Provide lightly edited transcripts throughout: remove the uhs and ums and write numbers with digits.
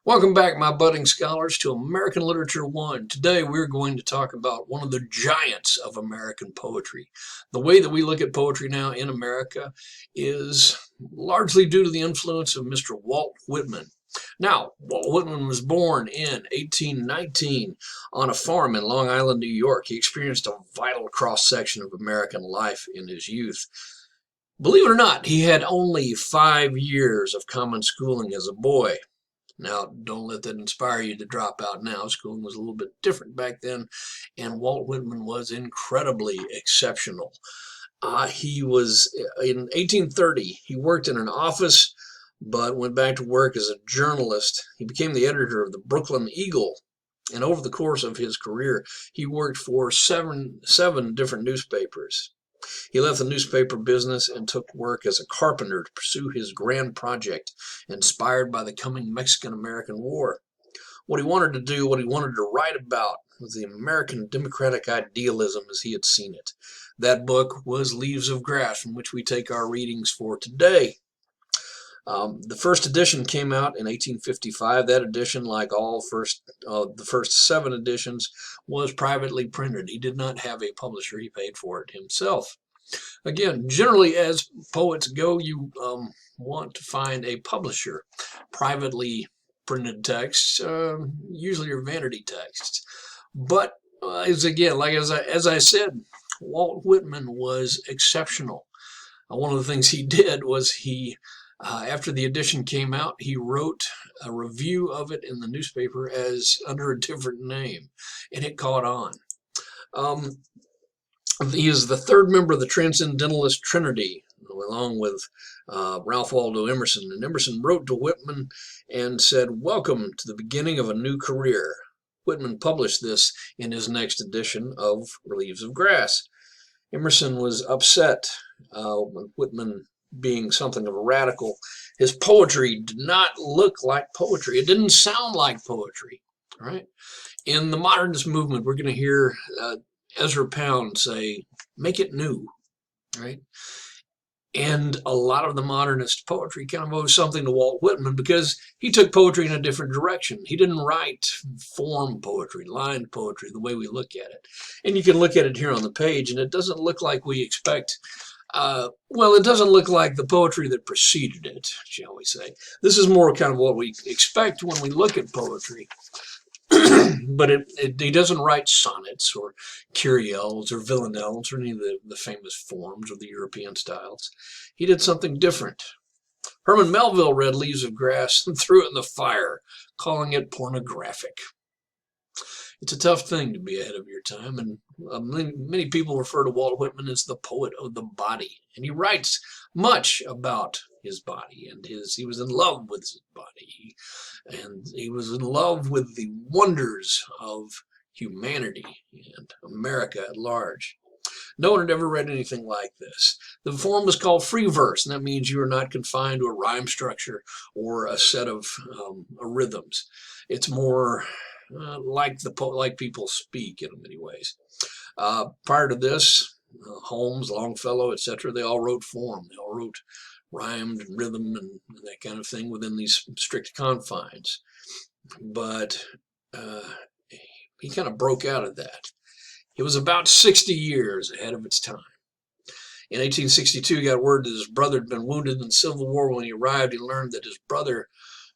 Welcome back, my budding scholars, to American Literature 1. Today we're going to talk about one of the giants of American poetry. The way that we look at poetry now in America is largely due to the influence of Mr. Walt Whitman. Now, Walt Whitman was born in 1819 on a farm in Long Island, New York. He experienced a vital cross-section of American life in his youth. Believe it or not, he had only 5 years of common schooling as a boy. Now, don't let that inspire you to drop out now. Schooling was a little bit different back then, and Walt Whitman was incredibly exceptional. He was, in 1830, he worked in an office, but went back to work as a journalist. He became the editor of the Brooklyn Eagle, and over the course of his career, he worked for seven different newspapers. He left the newspaper business and took work as a carpenter to pursue his grand project, inspired by the coming Mexican-American War. What he wanted to do, what he wanted to write about, was the American democratic idealism as he had seen it. That book was Leaves of Grass, from which we take our readings for today. The first edition came out in 1855. That edition, like all the first 7 editions, was privately printed. He did not have a publisher. He paid for it himself. Again, generally as poets go, you want to find a publisher. Privately printed texts usually are vanity texts. But as I said, Walt Whitman was exceptional. One of the things he did was after the edition came out, he wrote a review of it in the newspaper as under a different name, and it caught on. He is the 3rd member of the Transcendentalist Trinity, along with Ralph Waldo Emerson. And Emerson wrote to Whitman and said, "Welcome to the beginning of a new career." Whitman published this in his next edition of Leaves of Grass. Emerson was upset when Whitman, being something of a radical, his poetry did not look like poetry. It didn't sound like poetry, right? In the modernist movement, we're going to hear Ezra Pound say, "Make it new," right? And a lot of the modernist poetry kind of owes something to Walt Whitman because he took poetry in a different direction. He didn't write form poetry, line poetry, the way we look at it. And you can look at it here on the page, and it doesn't look like we expect. It doesn't look like the poetry that preceded it, shall we say. This is more kind of what we expect when we look at poetry. But he doesn't write sonnets or kyrielles or villanelles or any of the famous forms or the European styles. He did something different. Herman Melville read Leaves of Grass and threw it in the fire, calling it pornographic. It's a tough thing to be ahead of your time, and many people refer to Walt Whitman as the poet of the body, and he writes much about his body, and he was in love with his body, and he was in love with the wonders of humanity and America at large. No one had ever read anything like this. The form is called free verse, and that means you are not confined to a rhyme structure or a set of rhythms. It's more like people speak in many ways. Prior to this, Holmes, Longfellow, etc., they all wrote form. They all wrote rhymed and rhythm and that kind of thing within these strict confines. But he kind of broke out of that. It was about 60 years ahead of its time. In 1862, he got word that his brother had been wounded in the Civil War. When he arrived, he learned that his brother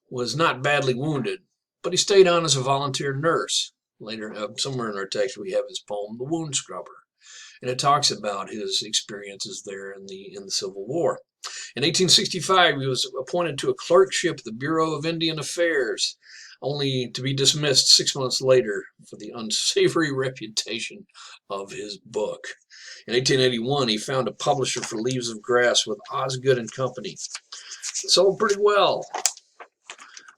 was not badly wounded, but he stayed on as a volunteer nurse. Later, somewhere in our text, we have his poem, The Wound Scrubber, and it talks about his experiences there in the Civil War. In 1865, he was appointed to a clerkship at the Bureau of Indian Affairs, only to be dismissed 6 months later for the unsavory reputation of his book. In 1881, he found a publisher for Leaves of Grass with Osgood and Company. It sold pretty well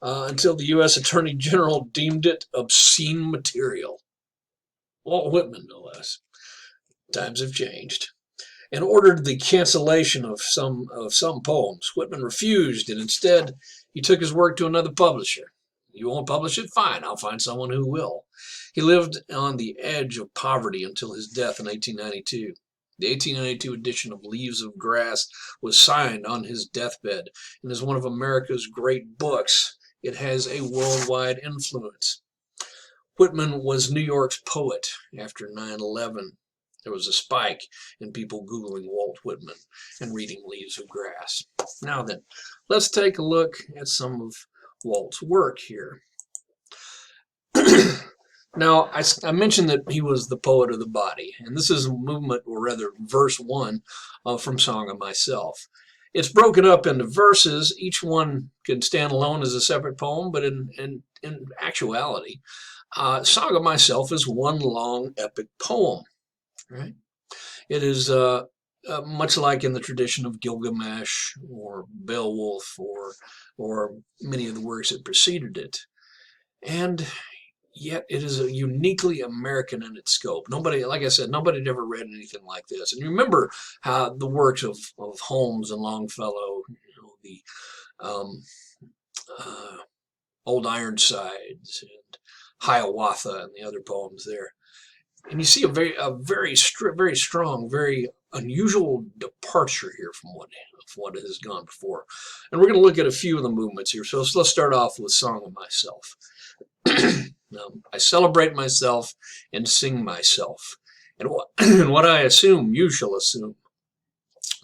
until the U.S. Attorney General deemed it obscene material. Walt Whitman, no less. Times have changed. And ordered the cancellation of some poems. Whitman refused, and instead he took his work to another publisher. "You won't publish it? Fine, I'll find someone who will." He lived on the edge of poverty until his death in 1892. The 1892 edition of Leaves of Grass was signed on his deathbed and is one of America's great books. It has a worldwide influence. Whitman was New York's poet after 9/11. There was a spike in people Googling Walt Whitman and reading Leaves of Grass. Now then, let's take a look at some of Walt's work here. Now, I mentioned that he was the poet of the body, and this is movement, or rather verse 1 from Song of Myself. It's broken up into verses. Each one can stand alone as a separate poem, but in actuality, Song of Myself is one long epic poem. Right? It is much like in the tradition of Gilgamesh or Beowulf or many of the works that preceded it. And yet it is uniquely American in its scope. Nobody, like I said, nobody had ever read anything like this. And you remember how the works of Holmes and Longfellow, the Old Ironsides and Hiawatha and the other poems there. And you see a very strong, very unusual departure here from what has gone before. And we're going to look at a few of the movements here. So let's start off with Song of Myself. I celebrate myself and sing myself. And what I assume, you shall assume.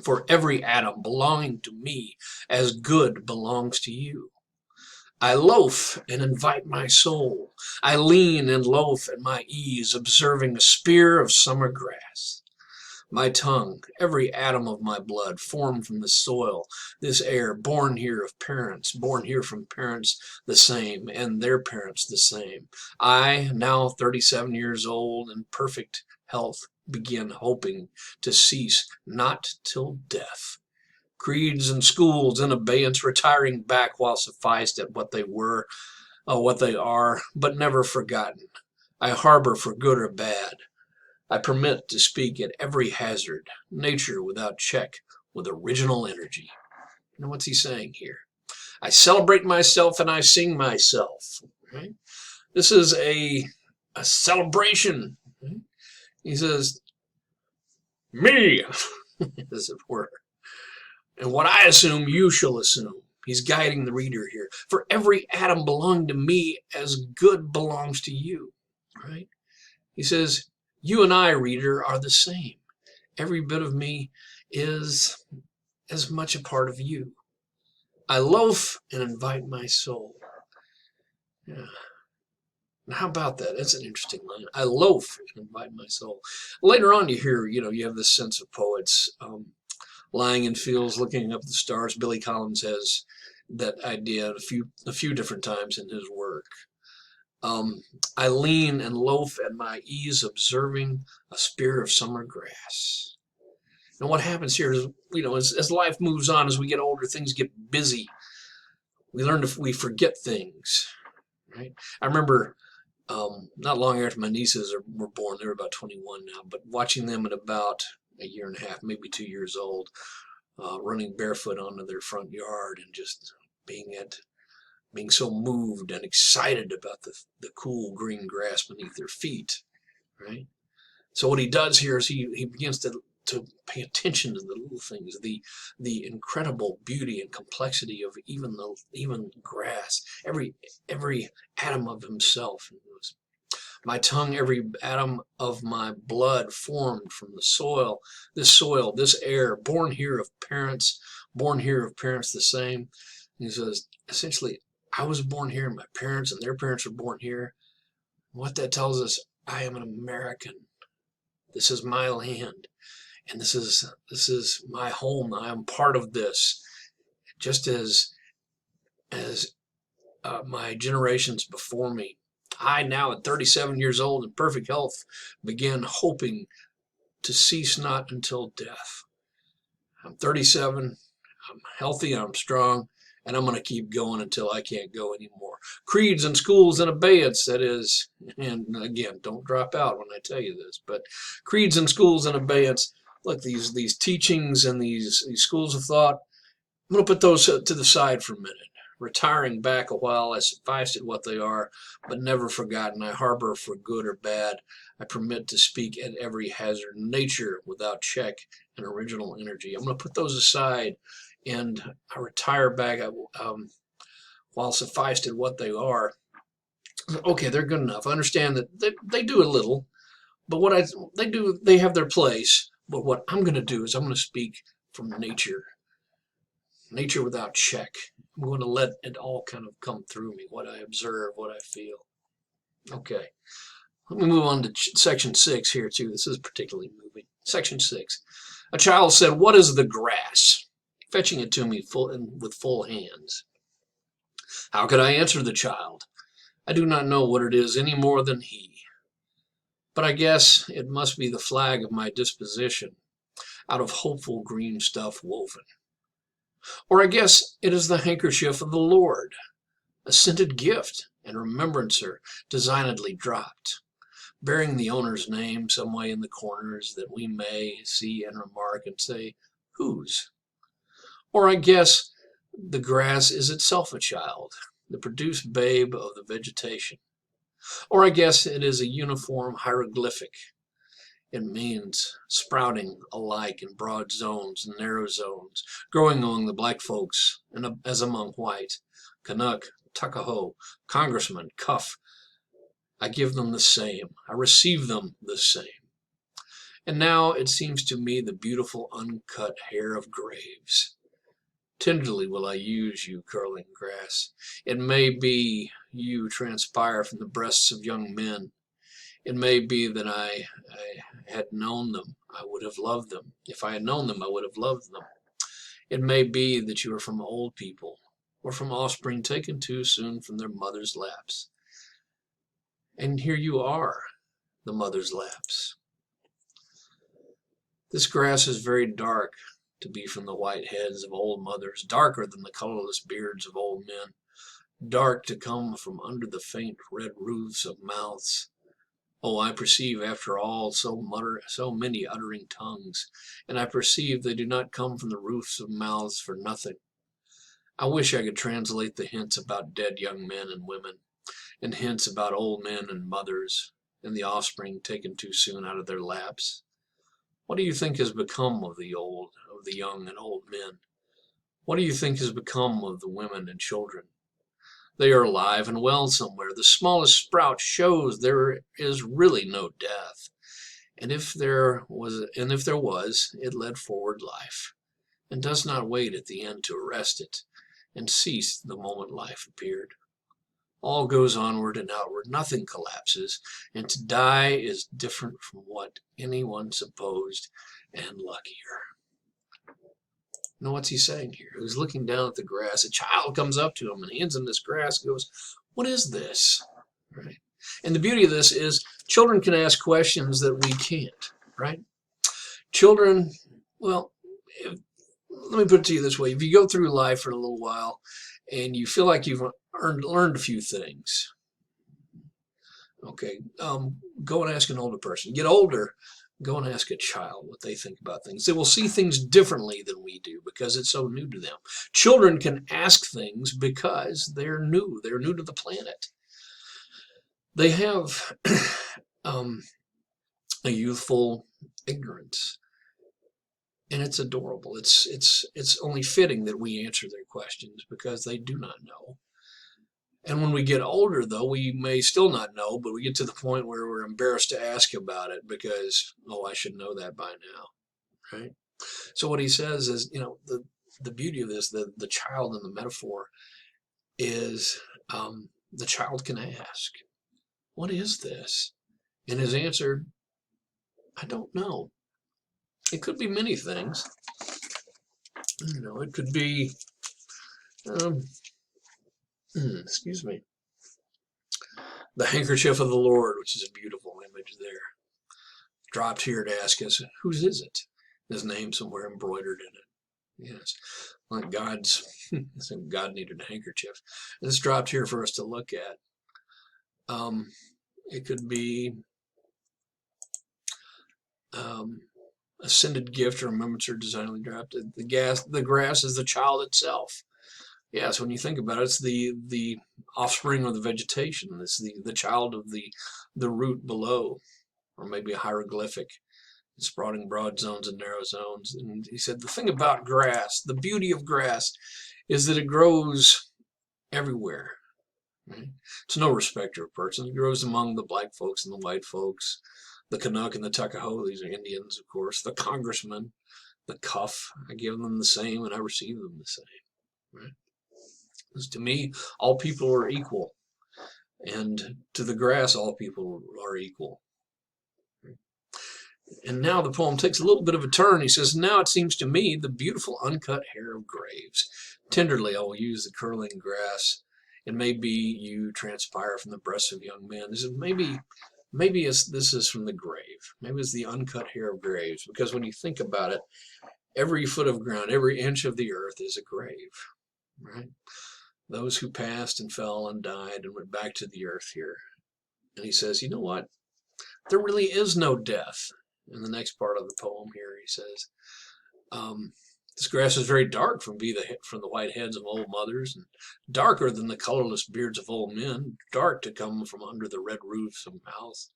For every atom belonging to me as good belongs to you. I loaf and invite my soul. I lean and loaf at my ease, observing a spear of summer grass. My tongue, every atom of my blood, formed from the soil, this air, born here of parents, born here from parents the same, and their parents the same. I, now 37 years old, in perfect health, begin hoping to cease not till death. Creeds and schools in abeyance, retiring back while sufficed at what they were, what they are, but never forgotten. I harbor for good or bad. I permit to speak at every hazard, nature without check, with original energy. You know what's he saying here? I celebrate myself and I sing myself. Right? This is a celebration. Right? He says, me, as it were. And what I assume, you shall assume. He's guiding the reader here. For every atom belonging to me as good belongs to you. Right? He says, you and I, reader, are the same. Every bit of me is as much a part of you. I loaf and invite my soul. Yeah. Now, how about that? That's an interesting line. I loaf and invite my soul. Later on, you hear, you have this sense of poets lying in fields, looking up at the stars. Billy Collins has that idea a few different times in his work. I lean and loaf at my ease, observing a spear of summer grass. And what happens here is, as life moves on, as we get older, things get busy. We forget things, right? I remember not long after my nieces were born, they were about 21 now, but watching them at about a year and a half, maybe 2 years old, running barefoot onto their front yard and just being so moved and excited about the cool green grass beneath their feet, right? So what he does here is he begins to pay attention to the little things, the incredible beauty and complexity of even grass, every atom of himself. My tongue, every atom of my blood, formed from the soil, this air, born here of parents the same. And he says, essentially, I was born here, my parents and their parents were born here. What that tells us, I am an American. This is my land, and this is my home. I am part of this, just as my generations before me. I, now at 37 years old in perfect health, began hoping to cease not until death. I'm 37, I'm healthy, I'm strong, and I'm going to keep going until I can't go anymore. Creeds and schools in abeyance, that is, and again, don't drop out when I tell you this, but creeds and schools in abeyance, look, these teachings and these schools of thought, I'm going to put those to the side for a minute. Retiring back a while, I sufficed at what they are, but never forgotten. I harbor for good or bad. I permit to speak at every hazard. Nature without check and original energy. I'm going to put those aside, and I retire back. while sufficed at what they are. Okay, they're good enough. I understand that they do a little, but they have their place. But what I'm going to do is I'm going to speak from nature, nature without check. I'm going to let it all kind of come through me, what I observe, what I feel. Okay, let me move on to section 6 here too. This is particularly moving. Section 6. A child said, "What is the grass?" fetching it to me with full hands. How could I answer the child? I do not know what it is any more than he. But I guess it must be the flag of my disposition, out of hopeful green stuff woven. Or I guess it is the handkerchief of the Lord, a scented gift and remembrancer designedly dropped, bearing the owner's name some way in the corners that we may see and remark and say, whose? Or I guess the grass is itself a child, the produced babe of the vegetation. Or I guess it is a uniform hieroglyphic. It means sprouting alike in broad zones and narrow zones, growing among the black folks and as among white, Canuck, Tuckahoe, Congressman, Cuff. I give them the same. I receive them the same. And now it seems to me the beautiful uncut hair of graves. Tenderly will I use you, curling grass. It may be you transpire from the breasts of young men. It may be that I had known them, I would have loved them. If I had known them, I would have loved them. It may be that you are from old people, or from offspring taken too soon from their mother's laps. And here you are, the mother's laps. This grass is very dark to be from the white heads of old mothers, darker than the colorless beards of old men, dark to come from under the faint red roofs of mouths. Oh, I perceive after all so many uttering tongues, and I perceive they do not come from the roofs of mouths for nothing. I wish I could translate the hints about dead young men and women, and hints about old men and mothers, and the offspring taken too soon out of their laps. What do you think has become of the young and old men? What do you think has become of the women and children? They are alive and well somewhere. The smallest sprout shows there is really no death. And if there was, it led forward life, and does not wait at the end to arrest it, and cease the moment life appeared. All goes onward and outward, nothing collapses, and to die is different from what anyone supposed, and luckier. Now, what's he saying here? He's looking down at the grass. A child comes up to him and hands him this grass and goes, "What is this?" Right? And the beauty of this is children can ask questions that we can't, right? Children, well, let me put it to you this way. If you go through life for a little while and you feel like you've learned a few things, okay, go and ask an older person. Get older, go and ask a child what they think about things. They will see things differently than we do because it's so new to them. Children can ask things because they're new. They're new to the planet. They have a youthful ignorance, and it's adorable. It's only fitting that we answer their questions because they do not know. And when we get older, though, we may still not know, but we get to the point where we're embarrassed to ask about it because, oh, I should know that by now, right? So what he says is, the beauty of this, the child in the metaphor is the child can ask, what is this? And his answer, I don't know. It could be many things. It could be, excuse me, the handkerchief of the Lord, which is a beautiful image there, dropped here to ask us, whose is it? His name somewhere embroidered in it. Yes, like God needed a handkerchief. This dropped here for us to look at. It could be a scented gift or remembrancer designedly dropped. The grass is the child itself. Yes, when you think about it, it's the offspring of the vegetation. It's the child of the root below, or maybe a hieroglyphic. It's sprouting broad zones and narrow zones. And he said the thing about grass, the beauty of grass, is that it grows everywhere. Right? It's no respecter of persons. It grows among the black folks and the white folks, the Canuck and the Tuckahoe. These are Indians, of course. The congressman, the cuff. I give them the same, and I receive them the same. Right? Because to me, all people are equal, and to the grass, all people are equal. And now the poem takes a little bit of a turn. He says, now it seems to me the beautiful uncut hair of graves. Tenderly I will use the curling grass, and maybe you transpire from the breasts of young men. This is maybe this is from the grave. Maybe it's the uncut hair of graves, because when you think about it, every foot of ground, every inch of the earth is a grave, right? Those who passed and fell and died and went back to the earth here. And he says, you know what? There really is no death. In the next part of the poem here, he says, this grass is very dark from the white heads of old mothers, and darker than the colorless beards of old men, dark to come from under the red roofs of mouths.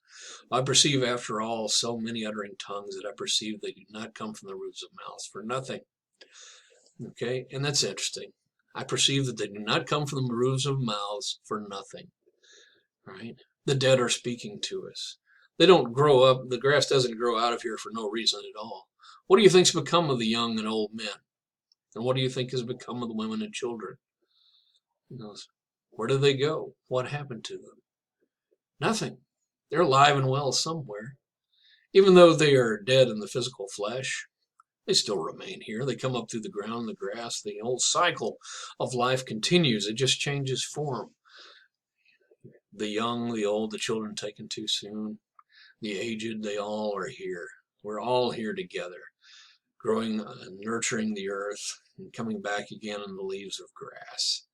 I perceive, after all, so many uttering tongues that I perceive they do not come from the roofs of mouths for nothing. Okay, and that's interesting. I perceive that they do not come from the roofs of mouths for nothing. Right? The dead are speaking to us. They don't grow up. The grass doesn't grow out of here for no reason at all. What do you think's become of the young and old men? And what do you think has become of the women and children? He goes, where do they go? What happened to them? Nothing. They're alive and well somewhere. Even though they are dead in the physical flesh, they still remain here. They come up through the ground, the grass. The whole cycle of life continues. It just changes form. The young, the old, the children taken too soon, the aged, they all are here. We're all here together, growing and nurturing the earth and coming back again in the leaves of grass.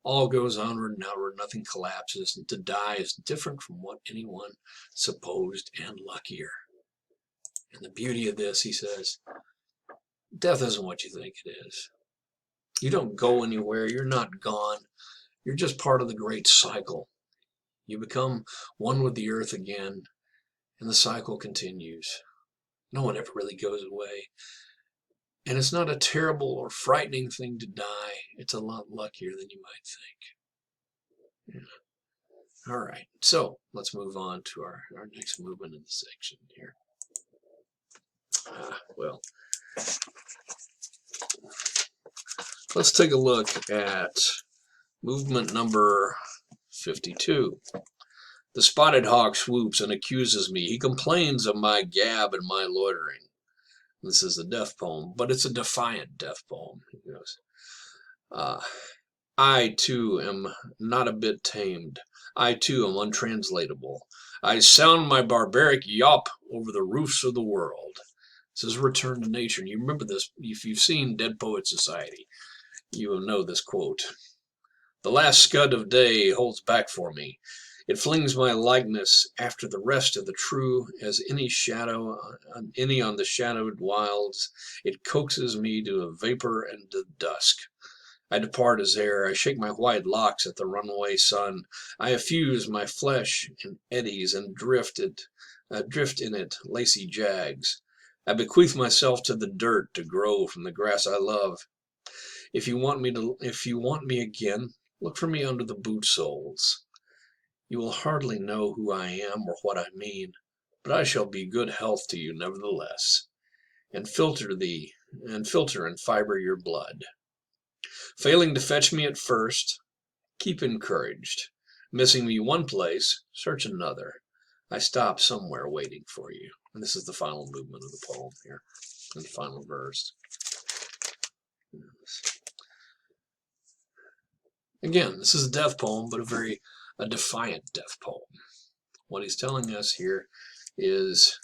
All goes onward and outward, nothing collapses, and to die is different from what anyone supposed and luckier. And the beauty of this, he says, death isn't what you think it is. You don't go anywhere, you're not gone. You're just part of the great cycle. You become one with the earth again, and the cycle continues. No one ever really goes away. And it's not a terrible or frightening thing to die. It's a lot luckier than you might think. Yeah. All right, so let's move on to our next movement in the section here. Well, let's take a look at movement number 52. The spotted hawk swoops and accuses me. He complains of my gab and my loitering. This is a death poem, but it's a defiant death poem. He goes, I, too, am not a bit tamed. I, too, am untranslatable. I sound my barbaric yawp over the roofs of the world. This is Return to Nature. And you remember this, if you've seen Dead Poets Society, you will know this quote. The last scud of day holds back for me. It flings my likeness after the rest of the true as any shadow, any on the shadowed wilds. It coaxes me to a vapor and to dusk. I depart as air. I shake my white locks at the runaway sun. I effuse my flesh in eddies and drift in it lacy jags. I bequeath myself to the dirt to grow from the grass I love. If you want me again, look for me under the boot soles. You will hardly know who I am or what I mean, but I shall be good health to you nevertheless, and filter and fiber your blood. Failing to fetch me at first, keep encouraged. Missing me one place, search another. I stop somewhere waiting for you. And this is the final movement of the poem here, in the final verse. Again, this is a death poem, but a defiant death poem. What he's telling us here is,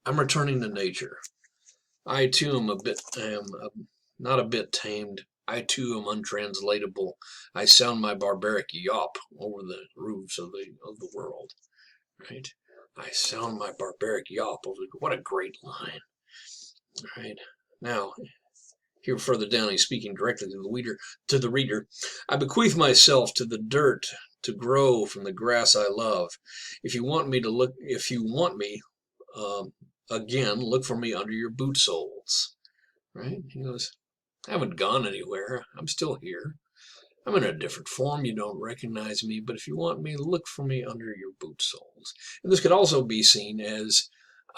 I'm returning to nature. I too am not a bit tamed. I too am untranslatable. I sound my barbaric yawp over the roofs of the world. Right? I sound my barbaric yawp over. What a great line. Right? Now, here further down, he's speaking directly to the reader. I bequeath myself to the dirt to grow from the grass I love. If you want me again, look for me under your boot soles. Right? He goes, I haven't gone anywhere. I'm still here. I'm in a different form. You don't recognize me, but if you want me, look for me under your boot soles. And this could also be seen as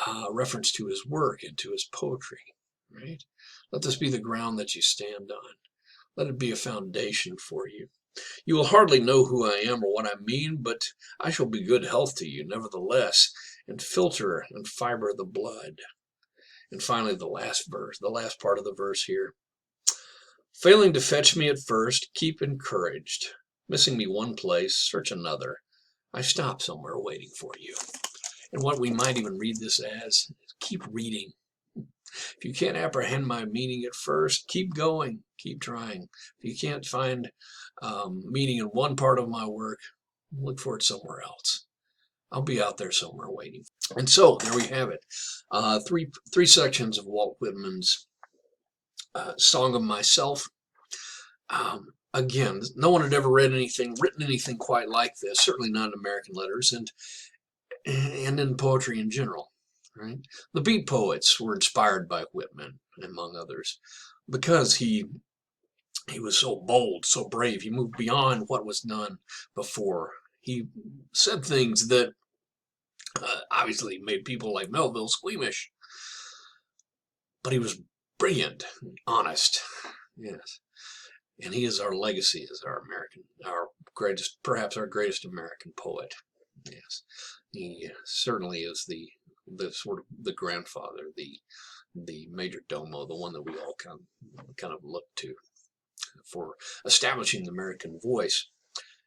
a reference to his work and to his poetry, right? Let this be the ground that you stand on. Let it be a foundation for you. You will hardly know who I am or what I mean, but I shall be good health to you, nevertheless, and filter and fiber the blood. And finally, the last verse, the last part of the verse here. Failing to fetch me at first, keep encouraged. Missing me one place, search another. I stop somewhere waiting for you. And what we might even read this as, keep reading. If you can't apprehend my meaning at first, keep going, keep trying. If you can't find meaning in one part of my work, look for it somewhere else. I'll be out there somewhere waiting. And so there we have it. Three sections of Walt Whitman's Song of Myself. Again, no one had ever written anything quite like this, certainly not in American letters and in poetry in general. Right? The beat poets were inspired by Whitman, among others, because he was so bold, so brave. He moved beyond what was done before. He said things that obviously made people like Melville squeamish. But he was brilliant, honest. Yes. And he is our legacy as our greatest, perhaps our greatest American poet. Yes. He certainly is the sort of the grandfather, the major domo, the one that we all kind of look to for establishing the American voice.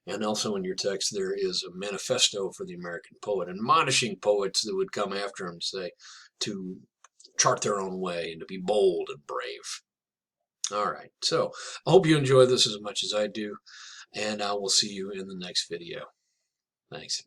And also in your text, there is a manifesto for the American poet, admonishing poets that would come after him, say, to chart their own way and to be bold and brave. All right, so I hope you enjoy this as much as I do, and I will see you in the next video. Thanks.